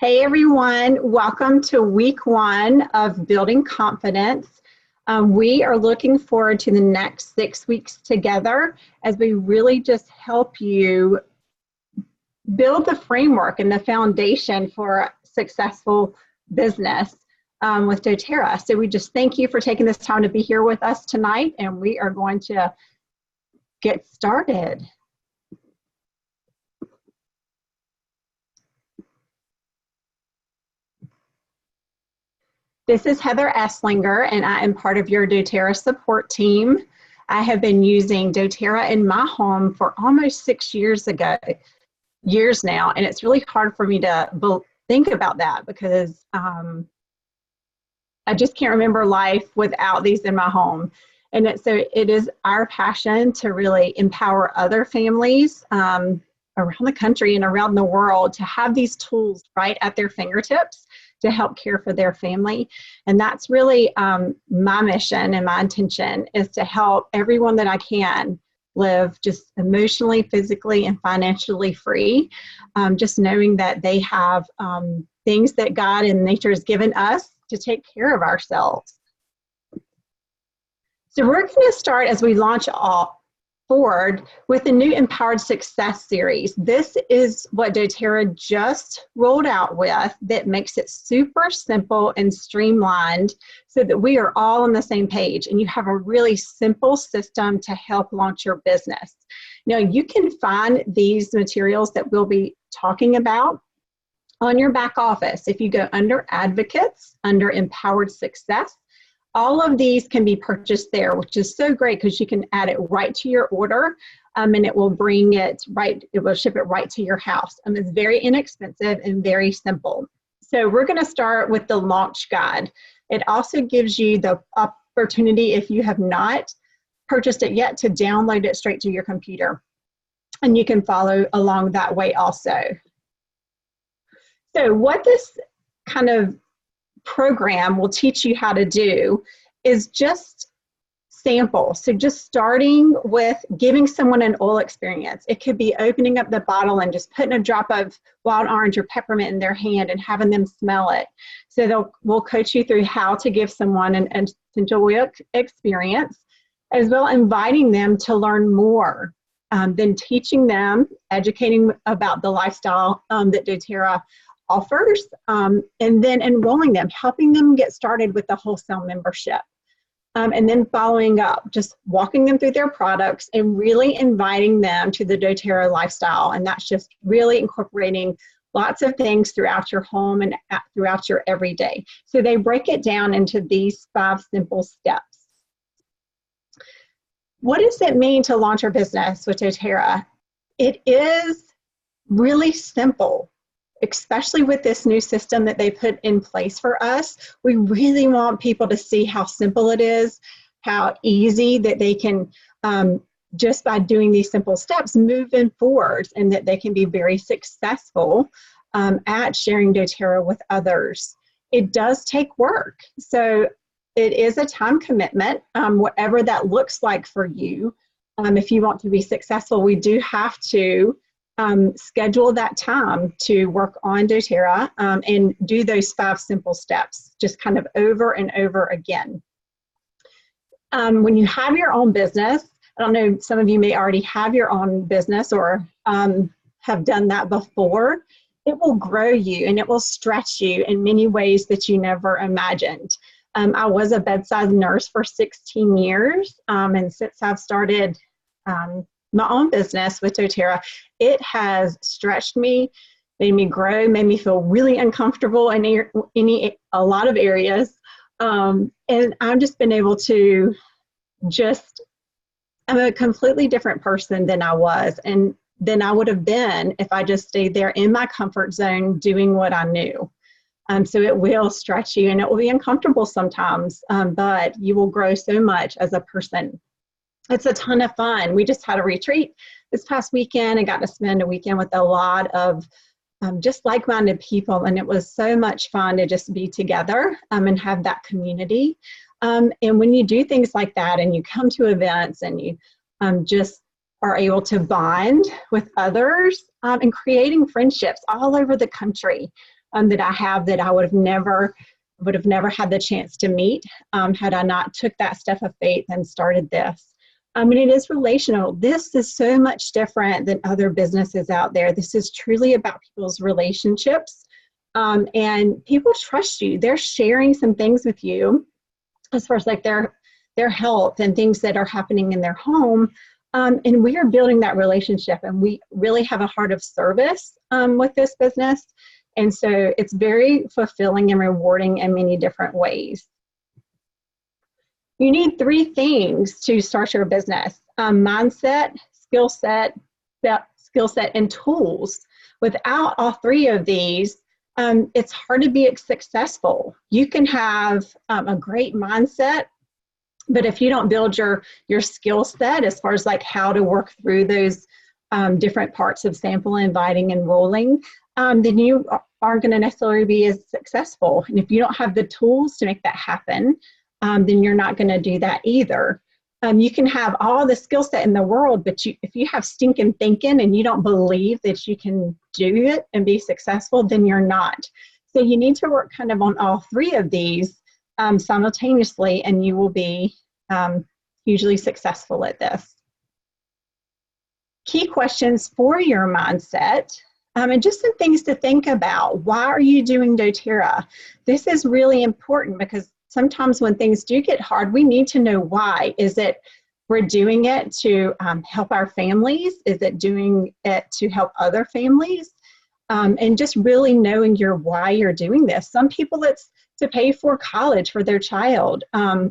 Hey everyone, welcome to week 1 of Building Confidence. We are looking forward to the next 6 weeks together as we really just help you build the framework and the foundation for successful business with doTERRA. So we just thank you for taking this time to be here with us tonight, and we are going to get started. This is Heather Esslinger, and I am part of your doTERRA support team. I have been using doTERRA in my home for almost 6 years now, and it's really hard for me to think about that because I just can't remember life without these in my home. And so it is our passion to really empower other families around the country and around the world to have these tools right at their fingertips to help care for their family. And that's really my mission and my intention, is to help everyone that I can live just emotionally, physically, and financially free, just knowing that they have things that God and nature has given us to take care of ourselves. So we're going to start, as we launch forward, with the new Empowered Success series. This is what doTERRA just rolled out with that makes it super simple and streamlined so that we are all on the same page and you have a really simple system to help launch your business. Now, you can find these materials that we'll be talking about on your back office. If you go under Advocates, under Empowered Success, all of these can be purchased there, which is so great because you can add it right to your order, and it will bring it right, it will ship it right to your house. It's very inexpensive and very simple. So we're going to start with the launch guide. It also gives you the opportunity, if you have not purchased it yet, to download it straight to your computer. And you can follow along that way also. So what this kind of program will teach you how to do is just sample. So just starting with giving someone an oil experience. It could be opening up the bottle and just putting a drop of wild orange or peppermint in their hand and having them smell it. So we'll coach you through how to give someone an essential oil experience, as well inviting them to learn more, then teaching them, educating about the lifestyle that doTERRA offers, and then enrolling them, helping them get started with the wholesale membership. And then following up, just walking them through their products and really inviting them to the doTERRA lifestyle. And that's just really incorporating lots of things throughout your home and throughout your everyday. So they break it down into these 5 simple steps. What does it mean to launch our business with doTERRA? It is really simple. Especially with this new system that they put in place for us. We really want people to see how simple it is, how easy that they can, just by doing these simple steps, move in forward, and that they can be very successful at sharing doTERRA with others. It does take work. So it is a time commitment, whatever that looks like for you. If you want to be successful, we do have to schedule that time to work on doTERRA and do those 5 simple steps, just kind of over and over again. When you have your own business, I don't know, some of you may already have your own business or have done that before, it will grow you and it will stretch you in many ways that you never imagined. I was a bedside nurse for 16 years, and since I've started my own business with doTERRA, it has stretched me, made me grow, made me feel really uncomfortable in a lot of areas. And I've just been able to I'm a completely different person than I was and than I would have been if I just stayed there in my comfort zone doing what I knew. So it will stretch you and it will be uncomfortable sometimes, but you will grow so much as a person. It's a ton of fun. We just had a retreat this past weekend and got to spend a weekend with a lot of just like-minded people. And it was so much fun to just be together and have that community. And when you do things like that and you come to events and you just are able to bond with others and creating friendships all over the country. that I have that I would have never had the chance to meet had I not took that step of faith and started this. And it is relational. This is so much different than other businesses out there. This is truly about people's relationships, and people trust you. They're sharing some things with you as far as like their health and things that are happening in their home. And we are building that relationship, and we really have a heart of service with this business. And so it's very fulfilling and rewarding in many different ways. You need 3 things to start your business: mindset, skill set, and tools. Without all 3 of these, it's hard to be successful. You can have a great mindset, but if you don't build your skill set as far as like how to work through those different parts of sample, inviting, and rolling, then you aren't going to necessarily be as successful. And if you don't have the tools to make that happen, then you're not going to do that either. You can have all the skill set in the world, but if you have stinking thinking and you don't believe that you can do it and be successful, then you're not. So you need to work kind of on all 3 of these simultaneously, and you will be hugely successful at this. Key questions for your mindset, and just some things to think about. Why are you doing doTERRA? This is really important because sometimes when things do get hard, we need to know why. Is it we're doing it to help our families? Is it doing it to help other families? And just really knowing your why you're doing this. Some people it's to pay for college for their child.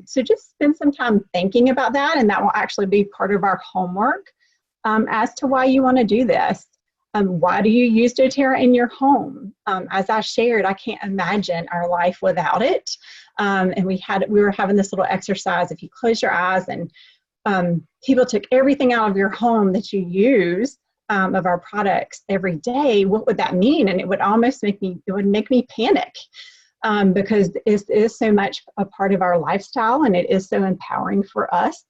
So just spend some time thinking about that, and that will actually be part of our homework as to why you want to do this. Why do you use doTERRA in your home? As I shared, I can't imagine our life without it. And we were having this little exercise. If you close your eyes and people took everything out of your home that you use of our products every day, what would that mean? And it would almost make me panic because it is so much a part of our lifestyle, and it is so empowering for us.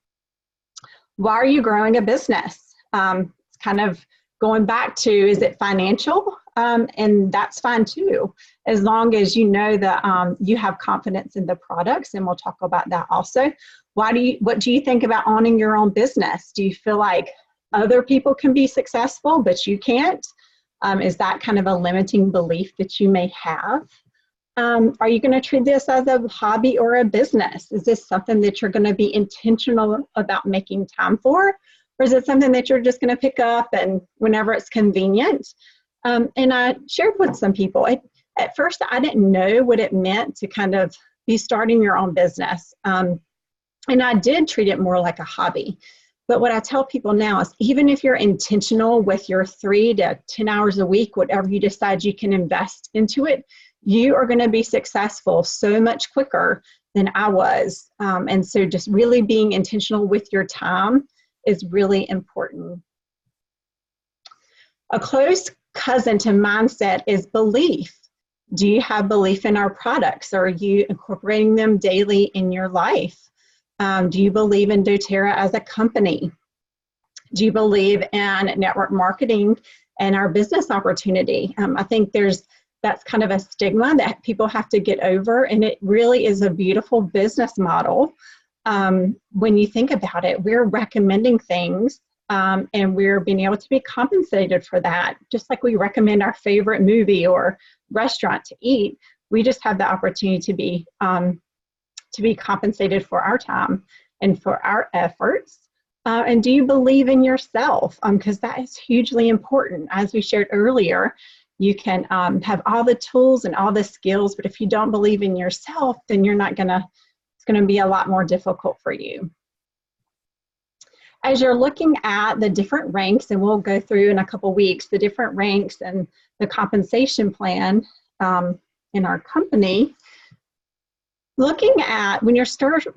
Why are you growing a business? It's kind of going back to, is it financial? And that's fine too, as long as you know that you have confidence in the products, and we'll talk about that also. What do you think about owning your own business? Do you feel like other people can be successful, but you can't? Is that kind of a limiting belief that you may have? Are you going to treat this as a hobby or a business? Is this something that you're going to be intentional about making time for? Or is it something that you're just going to pick up and whenever it's convenient? And I shared with some people, at first I didn't know what it meant to kind of be starting your own business. And I did treat it more like a hobby. But what I tell people now is, even if you're intentional with your 3 to 10 hours a week, whatever you decide you can invest into it, you are going to be successful so much quicker than I was. And so just really being intentional with your time is really important. A close cousin to mindset is belief. Do you have belief in our products? Are you incorporating them daily in your life? Do you believe in doTERRA as a company? Do you believe in network marketing and our business opportunity? I think that's kind of a stigma that people have to get over, and it really is a beautiful business model. When you think about it, we're recommending things and we're being able to be compensated for that. Just like we recommend our favorite movie or restaurant to eat, we just have the opportunity to be compensated for our time and for our efforts. And do you believe in yourself? Because that is hugely important. As we shared earlier, you can have all the tools and all the skills, but if you don't believe in yourself, then it's going to be a lot more difficult for you. As you're looking at the different ranks, and we'll go through in a couple weeks, the different ranks and the compensation plan in our company, looking at when you're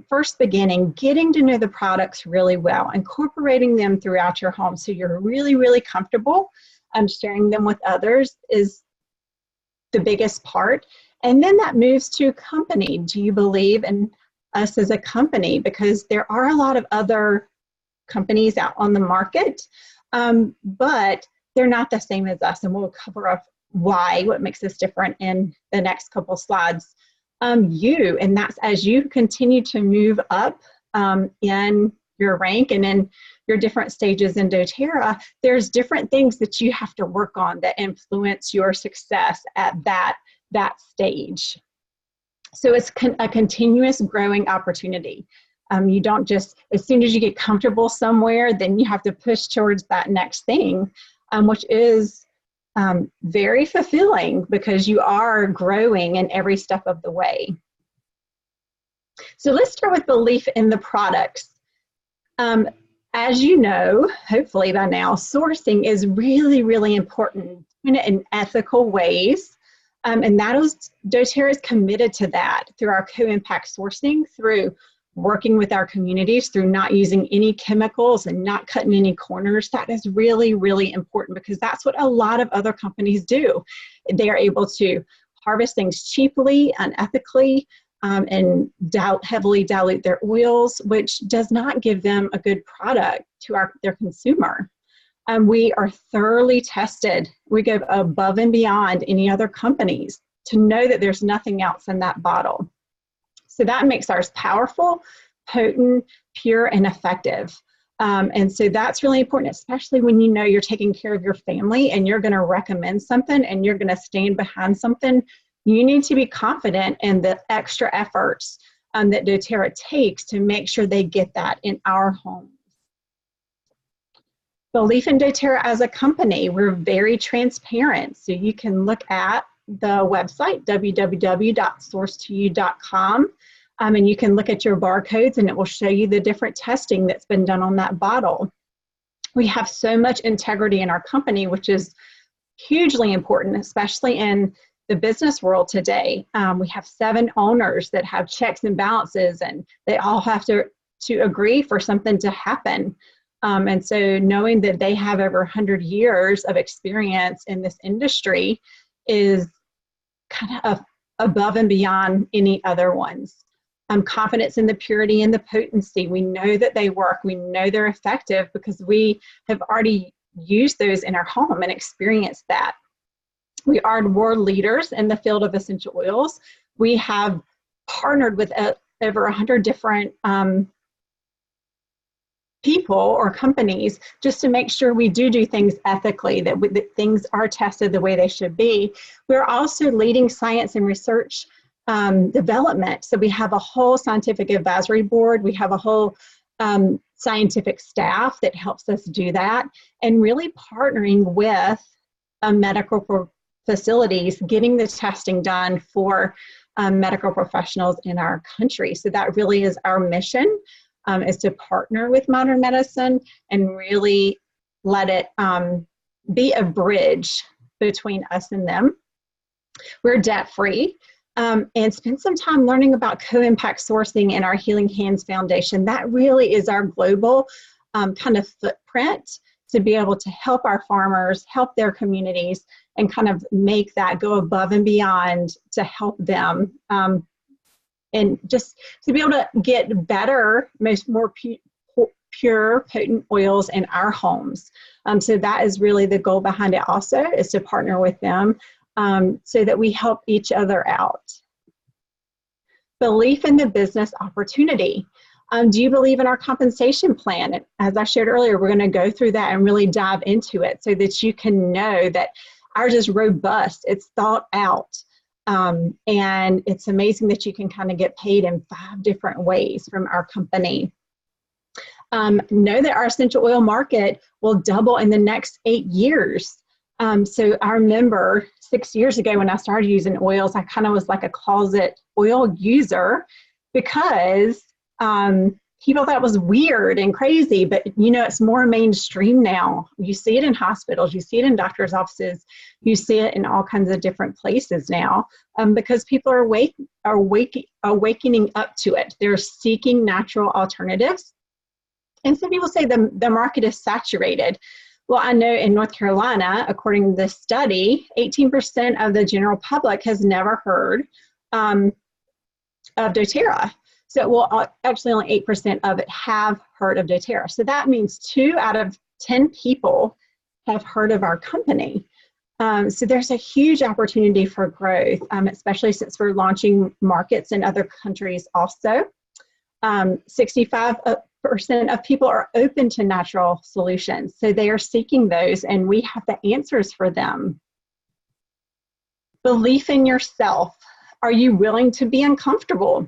first beginning, getting to know the products really well, incorporating them throughout your home so you're really, really comfortable sharing them with others is the biggest part. And then that moves to company. Do you believe in us as a company? Because there are a lot of other companies out on the market, but they're not the same as us, and we'll cover why, what makes us different in the next couple slides. And that's as you continue to move up in your rank and in your different stages in doTERRA, there's different things that you have to work on that influence your success at that stage. So it's a continuous growing opportunity. You don't just, as soon as you get comfortable somewhere, then you have to push towards that next thing, which is very fulfilling because you are growing in every step of the way. So let's start with belief in the products. As you know, hopefully by now, sourcing is really, really important in ethical ways. And that is, doTERRA is committed to that through our co-impact sourcing, through working with our communities, through not using any chemicals and not cutting any corners. That is really, really important because that's what a lot of other companies do. They are able to harvest things cheaply and ethically and heavily dilute their oils, which does not give them a good product to their consumer. We are thoroughly tested. We go above and beyond any other companies to know that there's nothing else in that bottle. So that makes ours powerful, potent, pure, and effective. And so that's really important, especially when you know you're taking care of your family and you're going to recommend something and you're going to stand behind something. You need to be confident in the extra efforts that doTERRA takes to make sure they get that in our homes. Belief in doTERRA as a company, we're very transparent. So you can look at the website, www.sourcetoyou.com, and you can look at your barcodes and it will show you the different testing that's been done on that bottle. We have so much integrity in our company, which is hugely important, especially in the business world today. We have 7 owners that have checks and balances, and they all have to agree for something to happen. And so knowing that they have over 100 years of experience in this industry is kind of above and beyond any other ones. Confidence in the purity and the potency. We know that they work. We know they're effective because we have already used those in our home and experienced that. We are world leaders in the field of essential oils. We have partnered with over 100 different people or companies just to make sure we do things ethically, that things are tested the way they should be. We're also leading science and research development. So we have a whole scientific advisory board. We have a whole scientific staff that helps us do that, and really partnering with medical facilities, getting the testing done for medical professionals in our country. So that really is our mission. Is to partner with modern medicine and really let it be a bridge between us and them. We're debt-free, and spend some time learning about co-impact sourcing in our Healing Hands Foundation. That really is our global kind of footprint to be able to help our farmers, help their communities, and kind of make that go above and beyond to help them. And just to be able to get better, more pure, potent oils in our homes. So that is really the goal behind it also, is to partner with them so that we help each other out. Belief in the business opportunity. Do you believe in our compensation plan? As I shared earlier, we're going to go through that and really dive into it so that you can know that ours is robust, it's thought out. And it's amazing that you can kind of get paid in 5 different ways from our company. Know that our essential oil market will double in the next 8 years. So I remember 6 years ago when I started using oils, I kind of was like a closet oil user because people thought it was weird and crazy, but you know, it's more mainstream now. You see it in hospitals, you see it in doctors' offices, you see it in all kinds of different places now because people are awakening up to it. They're seeking natural alternatives. And some people say the market is saturated. Well, I know in North Carolina, according to this study, 18% of the general public has never heard of doTERRA. So, well, actually only 8% of it have heard of doTERRA. So that means 2 out of 10 people have heard of our company. So there's a huge opportunity for growth, especially since we're launching markets in other countries also. 65% of people are open to natural solutions, so they are seeking those, and we have the answers for them. Belief in yourself. Are you willing to be uncomfortable?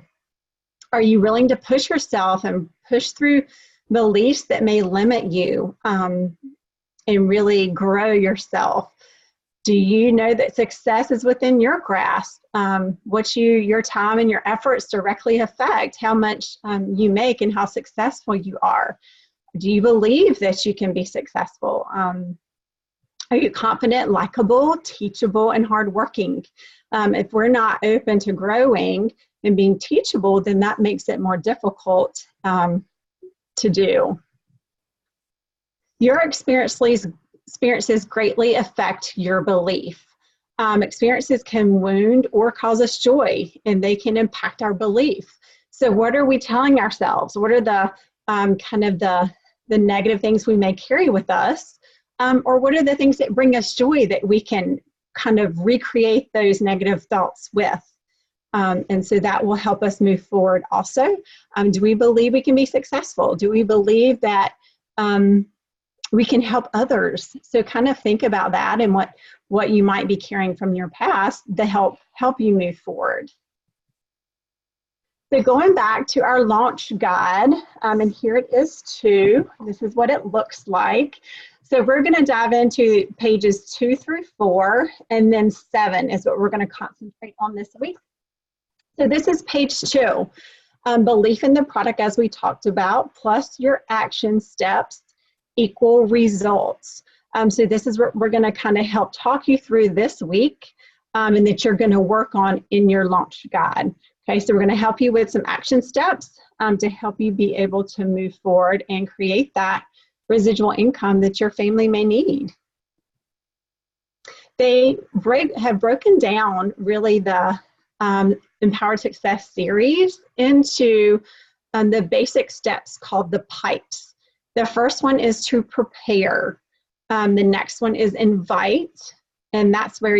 Are you willing to push yourself and push through beliefs that may limit you, and really grow yourself? Do you know that success is within your grasp? What your time and your efforts directly affect how much you make and how successful you are. Do you believe that you can be successful? Are you confident, likable, teachable, and hardworking? If we're not open to growing and being teachable, then that makes it more difficult to do. Your experiences greatly affect your belief. Experiences can wound or cause us joy, and they can impact our belief. So what are we telling ourselves? What are the kind of the negative things we may carry with us? Or what are the things that bring us joy that we can kind of recreate those negative thoughts with? And so that will help us move forward also. Do we believe we can be successful? Do we believe that we can help others? So kind of think about that and what you might be carrying from your past to help you move forward. So going back to our launch guide, and here it is too. This is what it looks like. So we're going to dive into pages 2 through 4, and then 7 is what we're going to concentrate on this week. So this is page 2, belief in the product as we talked about, plus your action steps equal results. So this is what we're going to kind of help talk you through this week, and that you're going to work on in your launch guide. Okay, so we're going to help you with some action steps to help you be able to move forward and create that residual income that your family may need. They have broken down really the Empowered Success series into the basic steps called the pipes. The first one is to prepare. The next one is invite, and that's where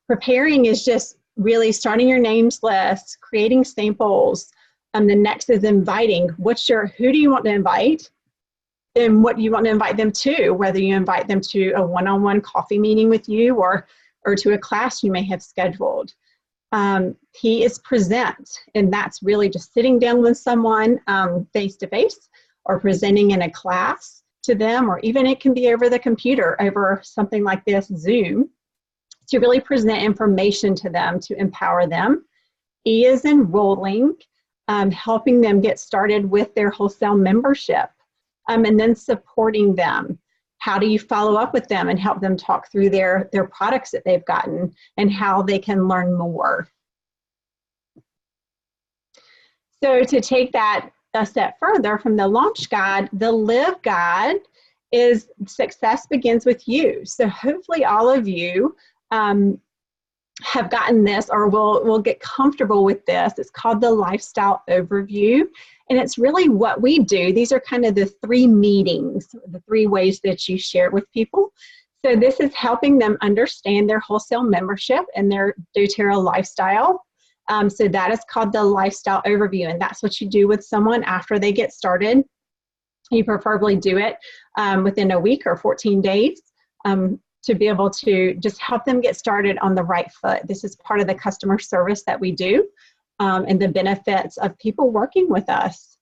preparing is just really starting your names list, creating samples. The next is inviting. Who do you want to invite? And what do you want to invite them to, whether you invite them to a one-on-one coffee meeting with you or to a class you may have scheduled. P is present, and that's really just sitting down with someone face-to-face or presenting in a class to them, or even it can be over the computer, over something like this, Zoom, to really present information to them to empower them. E is enrolling, helping them get started with their wholesale membership. And then supporting them. How do you follow up with them and help them talk through their products that they've gotten and how they can learn more? So to take that a step further from the launch guide, the live guide is success begins with you. So hopefully all of you have gotten this or will get comfortable with this. It's called the lifestyle overview. And it's really what we do. These are kind of the 3 meetings, the 3 ways that you share it with people. So this is helping them understand their wholesale membership and their doTERRA lifestyle. So that is called the lifestyle overview. And that's what you do with someone after they get started. You preferably do it within a week or 14 days. To be able to just help them get started on the right foot. This is part of the customer service that we do and the benefits of people working with us.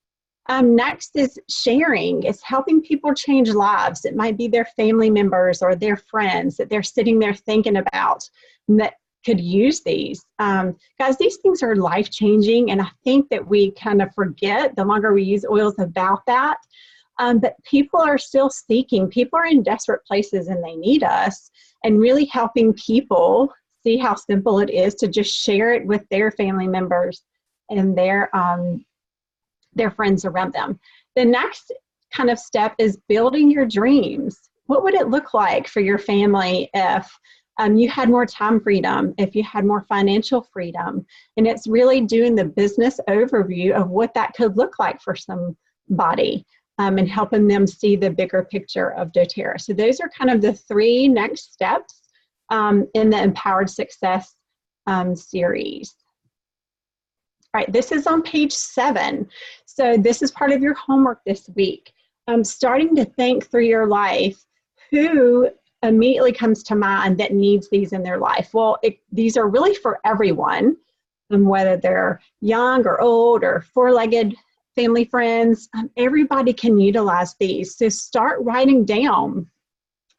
Next is sharing. It's helping people change lives. It might be their family members or their friends that they're sitting there thinking about that could use these. Guys, these things are life-changing, and I think that we kind of forget the longer we use oils about that. But people are still seeking. People are in desperate places and they need us, and really helping people see how simple it is to just share it with their family members and their friends around them. The next kind of step is building your dreams. What would it look like for your family if you had more time freedom, if you had more financial freedom? And it's really doing the business overview of what that could look like for somebody. And helping them see the bigger picture of doTERRA. So those are kind of the 3 next steps in the Empowered Success series. All right, this is on page 7. So this is part of your homework this week. Starting to think through your life, who immediately comes to mind that needs these in their life? Well, these are really for everyone, whether they're young or old or four-legged family friends. Everybody can utilize these. So start writing down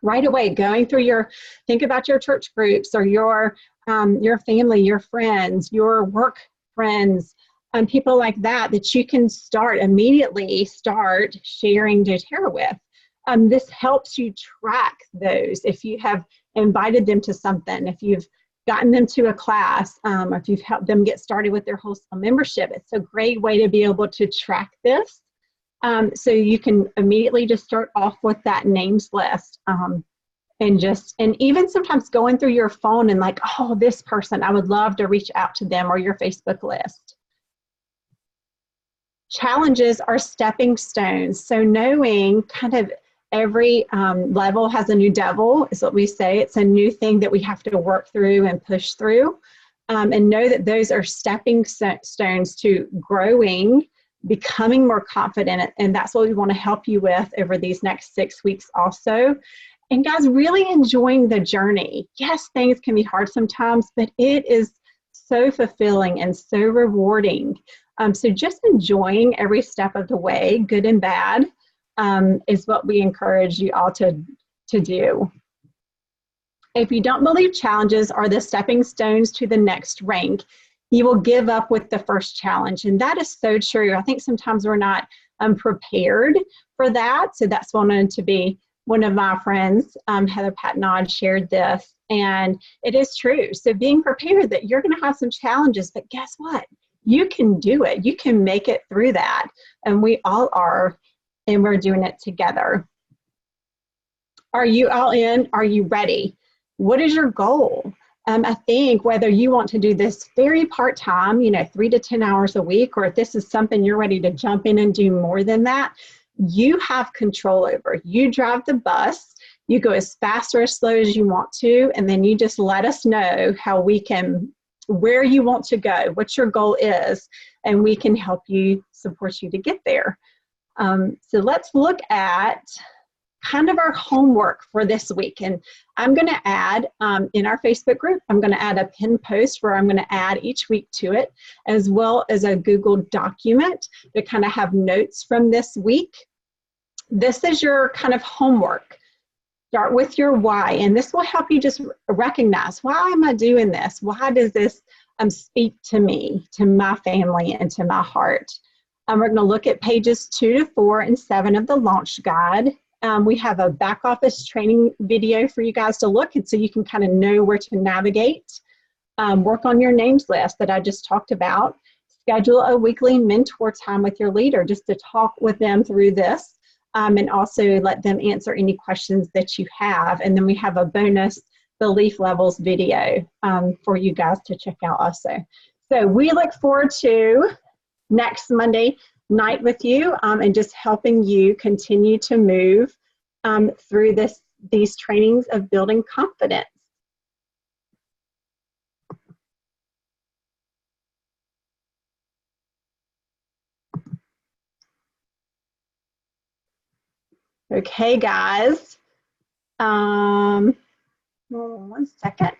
right away, going through think about your church groups or your family, your friends, your work friends, and people like that you can immediately start sharing doTERRA with. This helps you track those. If you have invited them to something, if you've gotten them to a class, or if you've helped them get started with their wholesale membership, it's a great way to be able to track this. So you can immediately just start off with that names list. And even sometimes going through your phone and like, oh, this person, I would love to reach out to them, or your Facebook list. Challenges are stepping stones. So knowing kind of every level has a new devil is what we say. It's a new thing that we have to work through and push through. And know that those are stepping stones to growing, becoming more confident. And that's what we want to help you with over these next 6 weeks also. And guys, really enjoying the journey. Yes, things can be hard sometimes, but it is so fulfilling and so rewarding. So just enjoying every step of the way, good and bad, is what we encourage you all to do. If you don't believe challenges are the stepping stones to the next rank, you will give up with the first challenge. And that is so true. I think sometimes we're not prepared for that. So that's wanted to be one of my friends, Heather Patnod, shared this. And it is true. So being prepared that you're going to have some challenges, but guess what? You can do it. You can make it through that. And we all are, and we're doing it together. Are you all in? Are you ready? What is your goal? I think whether you want to do this very part-time, 3 to 10 hours a week, or if this is something you're ready to jump in and do more than that, you have control over. You drive the bus, you go as fast or as slow as you want to, and then you just let us know where you want to go, what your goal is, and we can help you, support you to get there. So let's look at kind of our homework for this week. And I'm going to add in our Facebook group, I'm going to add a pinned post where I'm going to add each week to it, as well as a Google document to kind of have notes from this week. This is your kind of homework. Start with your why, and this will help you just recognize, why am I doing this? Why does this speak to me, to my family, and to my heart? We're going to look at pages 2 to 4 and 7 of the launch guide. We have a back office training video for you guys to look at so you can kind of know where to navigate. Work on your names list that I just talked about. Schedule a weekly mentor time with your leader just to talk with them through this, and also let them answer any questions that you have. And then we have a bonus belief levels video for you guys to check out also. So we look forward to next Monday night with you, and just helping you continue to move through these trainings of building confidence. Okay, guys. 1 second.